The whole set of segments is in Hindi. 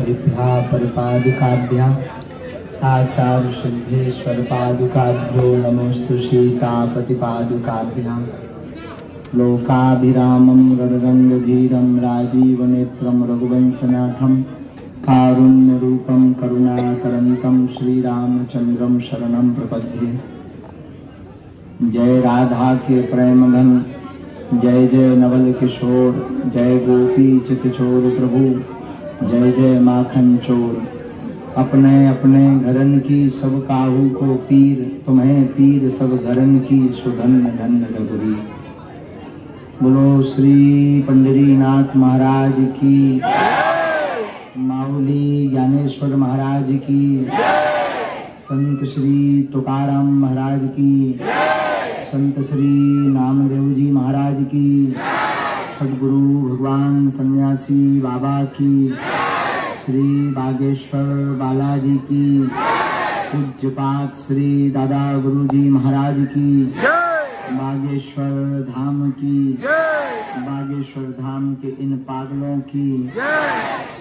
पादाभिभ्या परपादुकाभ्यां आचार्य सिद्धेश्वर पादुकाभ्यो नमोस्तु सीतापतिपादुकाभ्यां लोकाभिरामं रणरङ्गधीरं राजीवनेत्रं रघुवंशनाथं कारुण्यरूपं करुणाकरन्तं श्रीरामचन्द्रं शरणं प्रपद्ये। जय राधा के प्रेमधन, जय जय नवल किशोर, जय गोपी चितचोर प्रभु, जय जय माखन चोर। अपने अपने घरन की सब काहू को पीर, तुम्हें पीर सब घरन की सुधन धन रघुरी। बोलो श्री पंडरीनाथ महाराज की, माऊली ज्ञानेश्वर महाराज की, संत श्री तुकाराम महाराज की, संत श्री नामदेव जी महाराज की, सद्गुरु भगवान सन्यासी बाबा की, श्री बागेश्वर बालाजी की, पूज्यपाद श्री दादा गुरु जी महाराज की, बागेश्वर धाम की, बागेश्वर धाम के इन पागलों की,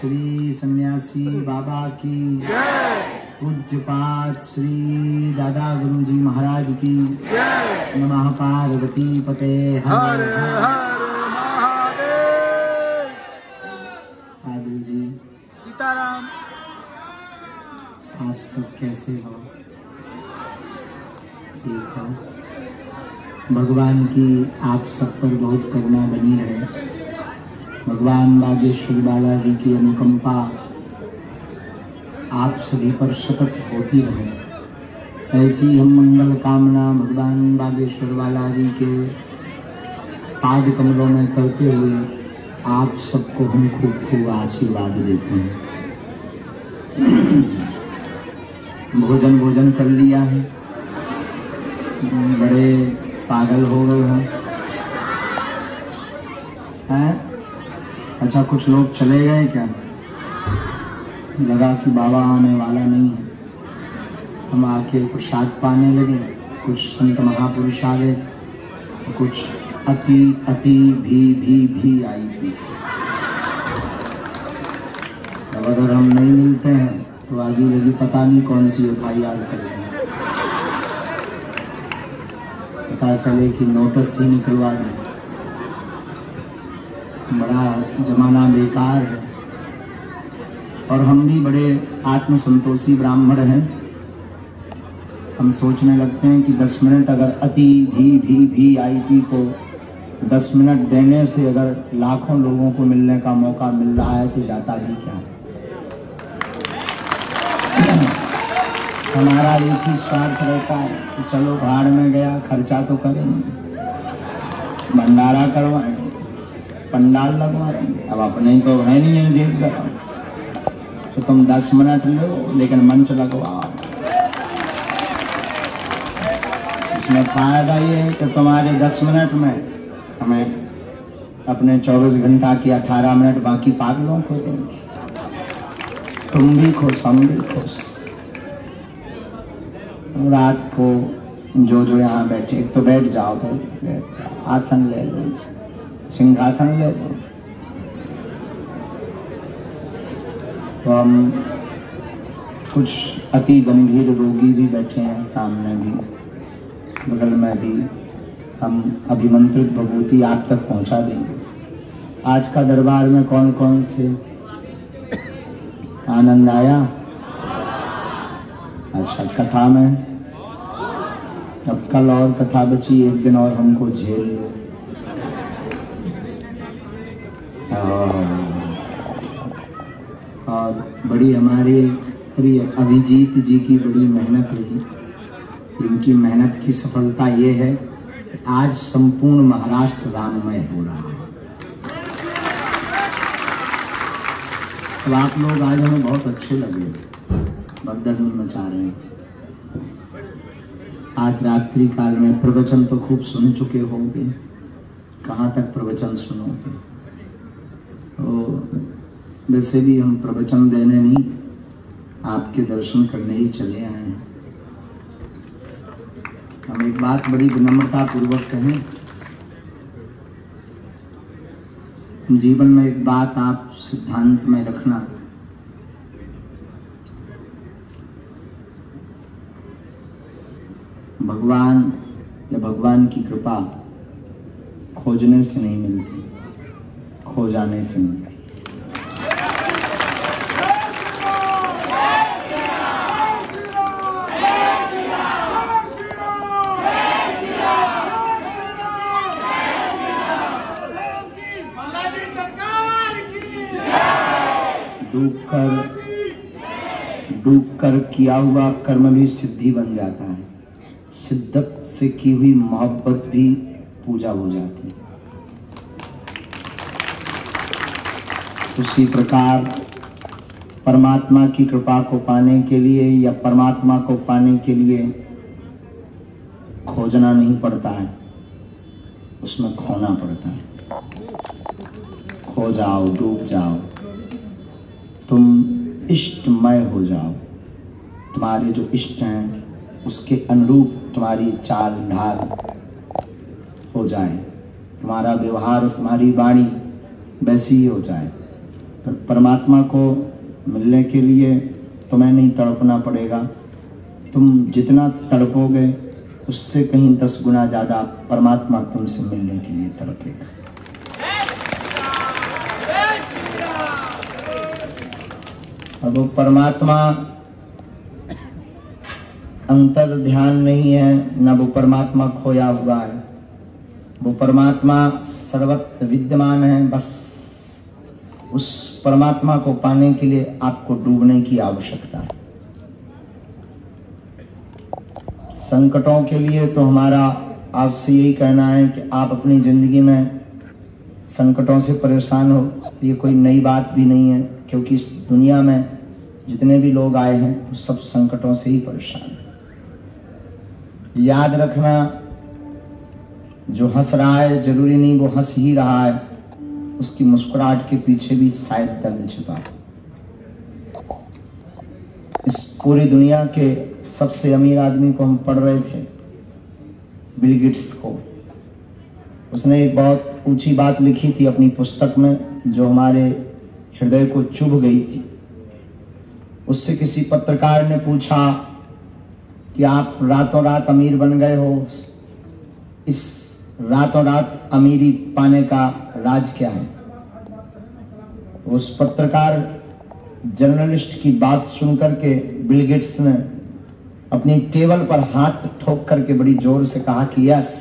श्री सन्यासी बाबा की, पूज्यपाद श्री दादा गुरु जी महाराज की। नमः पार्वती पते हर हर महादेव। साधु जी सीताराम, आप सब कैसे हो? ठीक हो? भगवान की आप सब पर बहुत करुणा बनी रहे। भगवान बागेश्वर बालाजी की अनुकंपा आप सभी पर सतत होती रहे। ऐसी हम मंगल कामना भगवान बागेश्वर बालाजी के पाद कमलों में करते हुए आप सबको हम खूब खूब आशीर्वाद देते हैं। भोजन कर लिया है, बड़े पागल हो गए हो हैं? अच्छा, कुछ लोग चले गए क्या? लगा कि बाबा आने वाला नहीं है, हम आके प्रसाद पाने लगे। कुछ संत महापुरुष आ गए थे, कुछ अति अति भी आई थी। अब अगर हम नहीं मिलते हैं तो आगे लगी पता नहीं कौन सी FIR करेंगे। पता चले कि नोटिस ही निकलवा दें। बड़ा जमाना बेकार है। और हम भी बड़े आत्मसंतोषी ब्राह्मण हैं। हम सोचने लगते हैं कि 10 मिनट अगर अति VIP को 10 मिनट देने से अगर लाखों लोगों को मिलने का मौका मिल रहा है तो जाता भी क्या है। हमारा एक ही स्वार्थ रहता है कि चलो भाड़ में गया, खर्चा तो करेंगे, भंडारा करवाएंगे, पंडाल लगवाएंगे। अब अपने ही तो है नहीं है जेब का, तो तुम 10 मिनट लो लेकिन मंच लगवाओ। इसमें फायदा ये है कि तुम्हारे 10 मिनट में हमें अपने 24 घंटा की 18 मिनट बाकी पागलों को देंगे। तुम भी खुश, हम भी खुश। रात को जो यहाँ बैठे, तो बैठ जाओ, आसन ले लो, सिंहासन ले लो। तो हम कुछ अति गंभीर रोगी भी बैठे हैं, सामने भी बगल में भी। हम अभिमंत्रित भभूति आप तक पहुंचा देंगे। आज का दरबार में कौन कौन थे? आनंद आया? अच्छा, कथा में अब कल और कथा बची, एक दिन और हमको झेल लो। और बड़ी हमारे प्रिय अभिजीत जी की बड़ी मेहनत रही। इनकी मेहनत की सफलता ये है कि आज संपूर्ण महाराष्ट्र राममय हो रहा है। तो आप लोग आज हमें बहुत अच्छे लगे, भगदड़ मचा रहे हैं। आज रात्रि काल में प्रवचन तो खूब सुन चुके होंगे, कहाँ तक प्रवचन सुनोगे? तो वैसे भी हम प्रवचन देने नहीं, आपके दर्शन करने ही चले आए हैं। हम एक बात बड़ी विनम्रता पूर्वक कहें, जीवन में एक बात आप सिद्धांत में रखना भगवान या भगवान की कृपा खोजने से नहीं मिलती, खो जाने से मिलती। डूब कर किया हुआ कर्म भी सिद्धि बन जाता है, शिद्दत से की हुई मोहब्बत भी पूजा हो जाती है। उसी प्रकार परमात्मा की कृपा को पाने के लिए या परमात्मा को पाने के लिए खोजना नहीं पड़ता है, उसमें खोना पड़ता है। खो जाओ, डूब जाओ, तुम इष्टमय हो जाओ। तुम्हारे जो इष्ट हैं उसके अनुरूप तुम्हारी चाल ढाल हो जाए, तुम्हारा व्यवहार, तुम्हारी वाणी वैसी ही हो जाए। पर परमात्मा को मिलने के लिए तुम्हें नहीं तड़पना पड़ेगा। तुम जितना तड़पोगे उससे कहीं 10 गुना ज़्यादा परमात्मा तुमसे मिलने के लिए तड़पेगा। अब वो परमात्मा अंतर ध्यान नहीं है, न वो परमात्मा खोया हुआ है। वो परमात्मा सर्वत्र विद्यमान है। बस उस परमात्मा को पाने के लिए आपको डूबने की आवश्यकता है। संकटों के लिए तो हमारा आपसे यही कहना है कि आप अपनी जिंदगी में संकटों से परेशान हो, ये कोई नई बात भी नहीं है, क्योंकि इस दुनिया में जितने भी लोग आए हैं वो सब संकटों से ही परेशान हैं। याद रखना, जो हंस रहा है जरूरी नहीं वो हंस ही रहा है, उसकी मुस्कुराहट के पीछे भी शायद दर्द छिपा है। इस पूरी दुनिया के सबसे अमीर आदमी को हम पढ़ रहे थे, बिल गेट्स को। उसने एक बहुत ऊंची बात लिखी थी अपनी पुस्तक में, जो हमारे हृदय को चुभ गई थी। उससे किसी पत्रकार ने पूछा कि आप रातों रात अमीर बन गए हो, इस रातों रात अमीरी पाने का राज क्या है? उस पत्रकार जर्नलिस्ट की बात सुनकर के बिल गेट्स ने अपनी टेबल पर हाथ ठोक करके बड़ी जोर से कहा कि यस,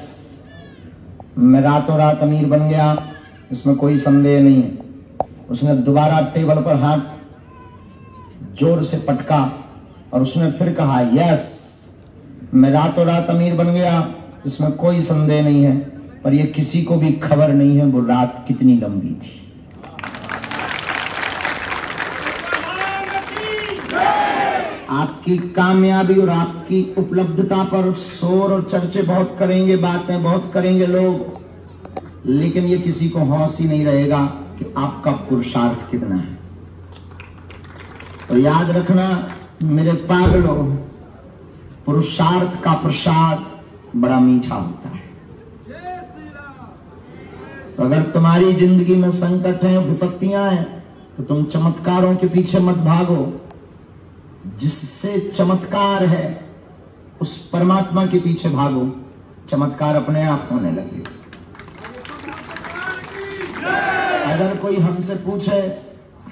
मैं रातों रात अमीर बन गया, इसमें कोई संदेह नहीं है। उसने दोबारा टेबल पर हाथ जोर से पटका और उसने फिर कहा यस, मैं रातों रात अमीर बन गया, इसमें कोई संदेह नहीं है। पर यह किसी को भी खबर नहीं है वो रात कितनी लंबी थी। आपकी कामयाबी और आपकी उपलब्धता पर शोर और चर्चे बहुत करेंगे, बातें बहुत करेंगे लोग, लेकिन ये किसी को होश ही नहीं रहेगा कि आपका पुरुषार्थ कितना है। तो याद रखना मेरे पागलों, पुरुषार्थ का प्रसाद बड़ा मीठा होता है। तो अगर तुम्हारी जिंदगी में संकट है, विपत्तियां हैं, तो तुम चमत्कारों के पीछे मत भागो। जिससे चमत्कार है उस परमात्मा के पीछे भागो, चमत्कार अपने आप होने लगे। अगर कोई हमसे पूछे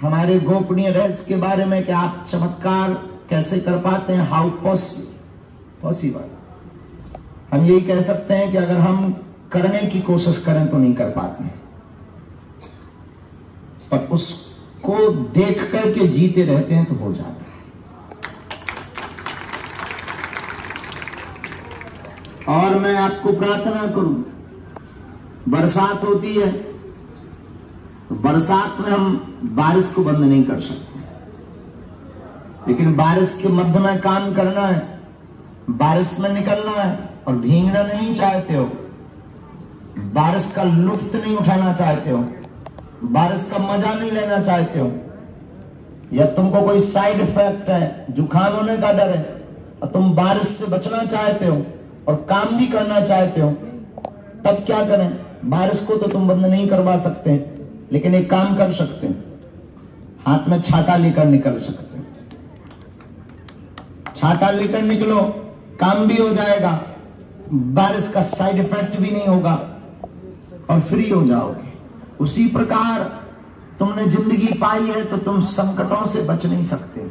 हमारे गोपनीय रहस्य के बारे में कि आप चमत्कार कैसे कर पाते हैं, हाउ पॉसिबल, हम यही कह सकते हैं कि अगर हम करने की कोशिश करें तो नहीं कर पाते, पर उसको देख करके जीते रहते हैं तो हो जाता है। और मैं आपको प्रार्थना करूं, बरसात होती है तो बरसात में हम बारिश को बंद नहीं कर सकते, लेकिन बारिश के मध्य में काम करना है, बारिश में निकलना है और भीगना नहीं चाहते हो, बारिश का लुत्फ नहीं उठाना चाहते हो, बारिश का मजा नहीं लेना चाहते हो, या तुमको कोई साइड इफेक्ट है, जुकाम होने का डर है और तुम बारिश से बचना चाहते हो और काम भी करना चाहते हो, तब क्या करें? बारिश को तो तुम बंद नहीं करवा सकते, लेकिन एक काम कर सकते हैं, हाथ में छाता लेकर निकल सकते हैं। छाता लेकर निकलो, काम भी हो जाएगा वायरस का साइड इफेक्ट भी नहीं होगा और फ्री हो जाओगे। उसी प्रकार तुमने जिंदगी पाई है तो तुम संकटों से बच नहीं सकते,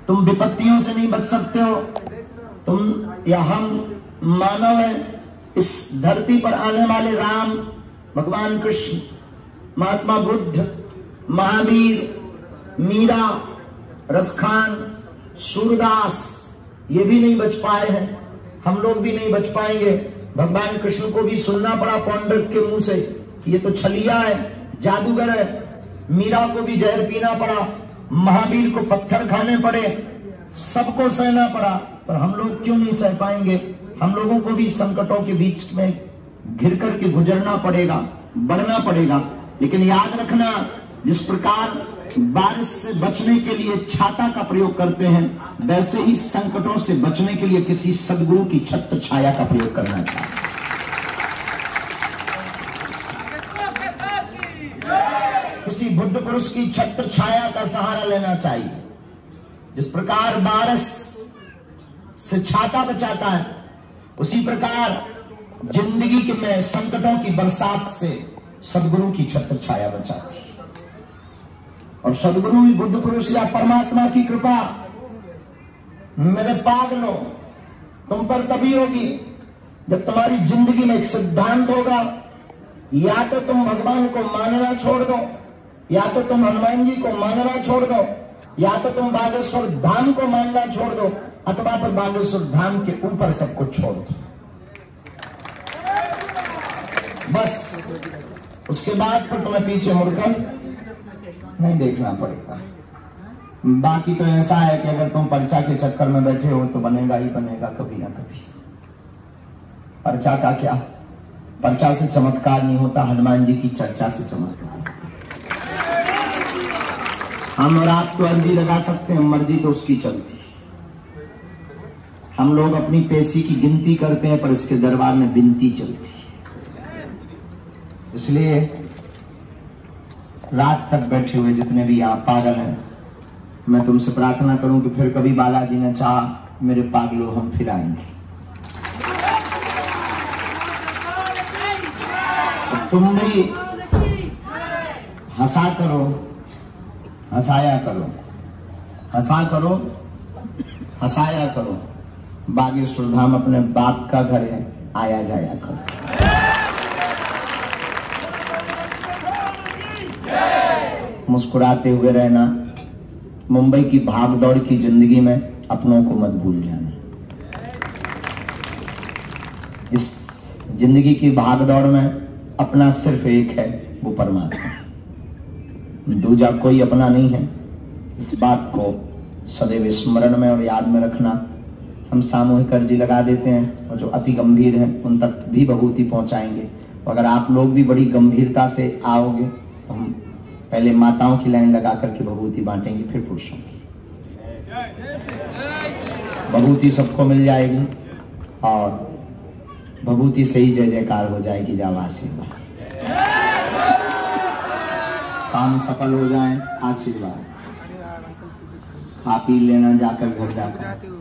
तुम विपत्तियों से नहीं बच सकते हो। तुम या हम मानव हैं, इस धरती पर आने वाले राम, भगवान कृष्ण, महात्मा बुद्ध, महावीर, मीरा, रसखान, सूरदास, ये भी नहीं बच पाए हैं, हम लोग भी नहीं बच पाएंगे। भगवान कृष्ण को भी सुनना पड़ा पौंड्रिक के मुंह से कि ये तो छलिया है, जादूगर है। मीरा को भी जहर पीना पड़ा, महावीर को पत्थर खाने पड़े, सबको सहना पड़ा, पर हम लोग क्यों नहीं सह पाएंगे? हम लोगों को भी संकटों के बीच में घिर करके गुजरना पड़ेगा, बढ़ना पड़ेगा। लेकिन याद रखना, जिस प्रकार बारिश से बचने के लिए छाता का प्रयोग करते हैं, वैसे ही संकटों से बचने के लिए किसी सद्गुरु की छत्र छाया का प्रयोग करना चाहिए। किसी बुद्ध पुरुष की छत्र छाया का सहारा लेना चाहिए। जिस प्रकार बारिश से छाता बचाता है, उसी प्रकार जिंदगी के में संकटों की बरसात से सद्गुरु की छत्र छाया बचाती है। और सद्गुरु ही बुद्ध पुरुष या परमात्मा की कृपा मेरे पागलों तुम पर तभी होगी जब तुम्हारी जिंदगी में एक सिद्धांत होगा, या तो तुम भगवान को मानना छोड़ दो, या तो तुम हनुमान जी को मानना छोड़ दो, या तो तुम बागेश्वर धाम को मानना छोड़ दो, अथवा फिर बागेश्वर धाम के ऊपर सब कुछ छोड़ दो। बस उसके बाद फिर तुम्हें पीछे मुड़कर नहीं देखना पड़ेगा। बाकी तो ऐसा है कि अगर तुम पर्चा के चक्कर में बैठे हो तो बनेगा ही बनेगा कभी ना कभी। पर्चा का क्या, पर्चा से चमत्कार नहीं होता, हनुमान जी की चर्चा से चमत्कार। हम और आप तो अर्जी लगा सकते हैं, मर्जी तो उसकी चलती है। हम लोग अपनी पेशी की गिनती करते हैं, पर इसके दरबार में बिनती चलती है। इसलिए रात तक बैठे हुए जितने भी आप पागल हैं, मैं तुमसे प्रार्थना करूं कि फिर कभी बालाजी ने चाहा मेरे पागलों हम फिर आएंगे। तुम भी हंसा करो, हंसाया करो, हंसा करो, हंसाया करो। बागेश्वर धाम अपने बाप का घर है, आया जाया करो। मुस्कुराते हुए रहना। मुंबई की भागदौड़ की जिंदगी में अपनों को मत भूल जाना। इस जिंदगी की भागदौड़ में अपना सिर्फ एक है, वो परमात्मा, दूजा कोई अपना नहीं है। इस बात को सदैव स्मरण में और याद में रखना। हम सामूहिक अर्जी लगा देते हैं और जो अति गंभीर हैं उन तक भी भभूति पहुंचाएंगे। अगर आप लोग भी बड़ी गंभीरता से आओगे तो हम पहले माताओं की लाइन लगा करके भभूति बांटेंगे, फिर पुरुषों की। भभूति सबको मिल जाएगी और भभूति से ही जय जयकार हो जाएगी। आशीर्वाद, काम सफल हो जाए, आशीर्वाद। खा पी लेना जाकर घर जाकर।